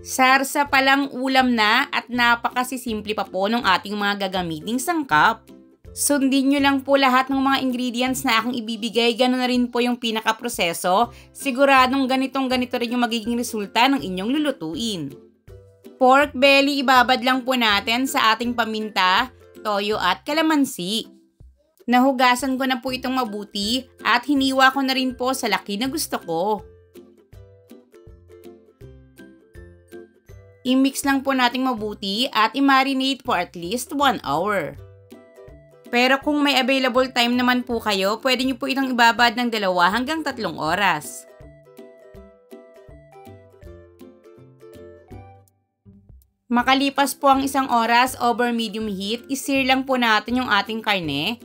Sarsa palang ulam na at napakasisimple pa po ng ating mga gagamiting sangkap. Sundin nyo lang po lahat ng mga ingredients na aking ibibigay, ganoon na rin po yung pinakaproseso. Siguradong ganito rin yung magiging resulta ng inyong lulutuin. Pork belly ibabad lang po natin sa ating paminta, toyo at kalamansi. Nahugasan ko na po itong mabuti at hiniwa ko na rin po sa laki na gusto ko. I-mix lang po nating mabuti at i-marinate for at least 1 hour. Pero kung may available time naman po kayo, pwede nyo po itong ibabad ng 2 hanggang 3 oras. Makalipas po ang 1 oras over medium heat, i-sear lang po natin yung ating karne.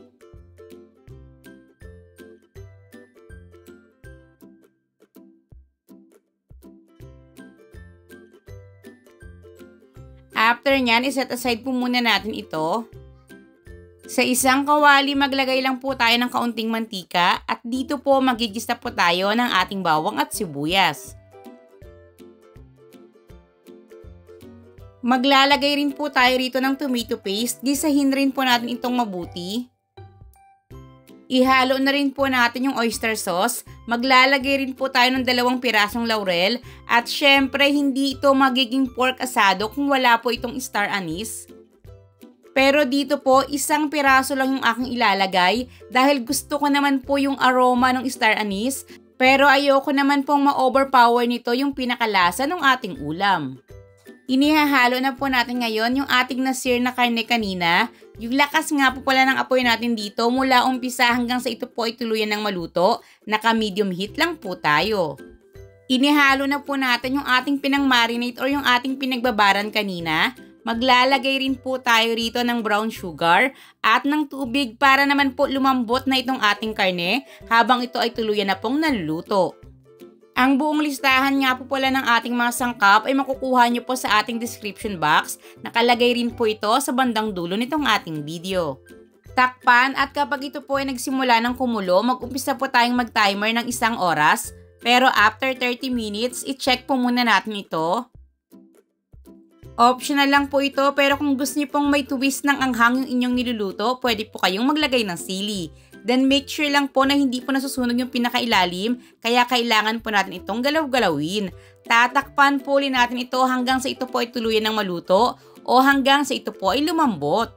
After nyan, iset aside po muna natin ito. Sa isang kawali, maglagay lang po tayo ng kaunting mantika at dito po magigista po tayo ng ating bawang at sibuyas. Maglalagay rin po tayo rito ng tomato paste, gisahin rin po natin itong mabuti. Ihalo na rin po natin yung oyster sauce. Maglalagay rin po tayo ng 2 pirasong laurel. At syempre, hindi ito magiging pork asado kung wala po itong star anise. Pero dito po, 1 piraso lang yung aking ilalagay dahil gusto ko naman po yung aroma ng star anise. Pero ayoko naman pong ma-overpower nito yung pinakalasa ng ating ulam. Inihahalo na po natin ngayon yung ating na-sear na karne kanina. Yung lakas nga po pala ng apoy natin dito mula umpisa hanggang sa ito po ay tuluyan ng maluto. Naka-medium heat lang po tayo. Inihalo na po natin yung ating pinang-marinate or yung ating pinagbabaran kanina. Maglalagay rin po tayo rito ng brown sugar at ng tubig para naman po lumambot na itong ating karne habang ito ay tuluyan na pong naluluto. Ang buong listahan nga po pala ng ating mga sangkap ay makukuha nyo po sa ating description box. Nakalagay rin po ito sa bandang dulo nitong ating video. Takpan at kapag ito po ay nagsimula ng kumulo, mag-umpisa po tayong mag-timer ng 1 oras. Pero after 30 minutes, i-check po muna natin ito. Optional lang po ito pero kung gusto niyo pong may twist ng anghang yung inyong niluluto, pwede po kayong maglagay ng sili. Then make sure lang po na hindi po nasusunog yung pinakailalim, kaya kailangan po natin itong galaw-galawin. Tatakpan po ulit natin ito hanggang sa ito po ay tuluyan ng maluto o hanggang sa ito po ay lumambot.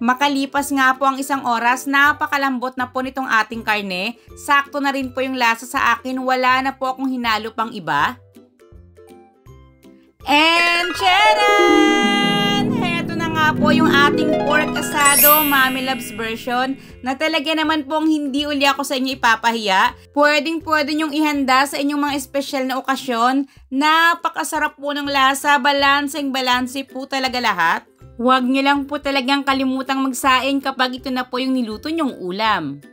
Makalipas nga po ang 1 oras, napakalambot na po nitong ating karne. Sakto na rin po yung lasa sa akin, wala na po akong hinalo pang iba. And charan! Heto na nga po yung ating pork asado, Mommy Loves version, na talaga naman pong hindi uli ako sa inyo ipapahiya. Pwede nyong ihanda sa inyong mga espesyal na okasyon. Napakasarap po ng lasa, balanse po talaga lahat. Huwag nyo lang po talagang kalimutang magsaing kapag ito na po yung niluto nyong ulam.